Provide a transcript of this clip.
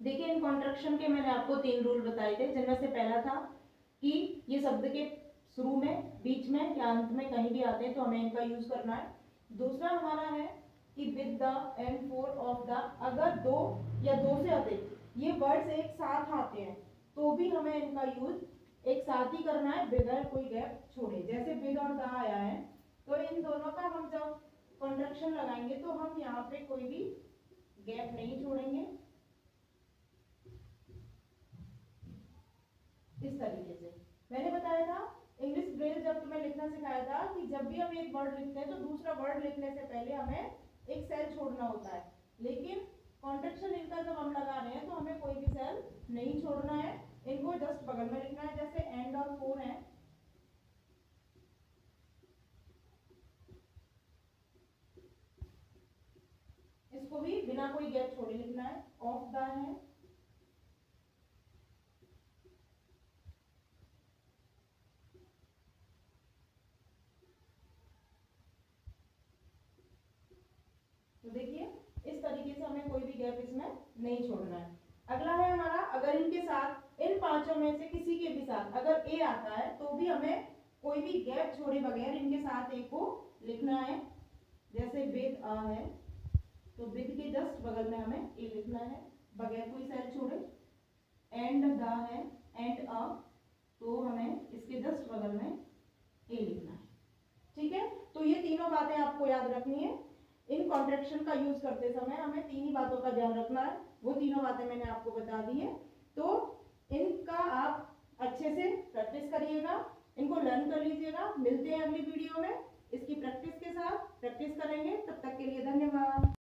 देखिए, इन कॉन्ट्रैक्शन के मैंने आपको 3 रूल बताए थे, जिनमें से पहला था कि ये शब्द के शुरू में, बीच में या अंत में कहीं भी आते हैं तो हमें इनका यूज करना है। दूसरा हमारा है कि with the end four of the, अगर दो या दो से अधिक ये वर्ड्स एक साथ आते हैं तो भी हमें इनका यूज एक साथ ही करना है, बगैर कोई गैप छोड़े। जैसे विद और द आया है तो इन दोनों का हम जब कॉन्ट्रैक्शन लगाएंगे तो हम यहाँ पे कोई भी गैप नहीं छोड़ेंगे, इस तरीके से। मैंने बताया था इंग्लिश ब्रेल जब तुम्हें लिखना सिखाया था कि जब भी हम एक वर्ड लिखते हैं तो दूसरा वर्ड लिखने से पहले हमें एक सेल छोड़ना होता है, लेकिन कॉन्ट्रैक्शन इनका जब हम लगा रहे हैं तो हमें कोई भी सेल नहीं छोड़ना है, इनको जस्ट बगल में लिखना है। जैसे एंड और फोर है, इसको भी बिना कोई गैप छोड़े लिखना है। ऑफ द है, तो देखिए इस तरीके से हमें कोई भी गैप इसमें नहीं छोड़ना है। अगला है हमारा, अगर इनके साथ, इन पांचों में से किसी के भी साथ अगर ए आता है तो भी हमें कोई भी गैप छोड़े बगैर इनके साथ ए को लिखना है। जैसे विद आ है तो विद के जस्ट बगल में हमें ए लिखना है बगैर कोई सेल छोड़े। एंड द है, एंड अ, तो हमें इसके जस्ट बगल में ए लिखना है। ठीक है, तो ये तीनों बातें आपको याद रखनी है। इन कॉन्ट्रैक्शन का यूज करते समय हमें तीन ही बातों का ध्यान रखना है, वो तीनों बातें मैंने आपको बता दी है। तो इनका आप अच्छे से प्रैक्टिस करिएगा, इनको लर्न कर लीजिएगा। मिलते हैं अगली वीडियो में इसकी प्रैक्टिस के साथ, प्रैक्टिस करेंगे। तब तक के लिए धन्यवाद।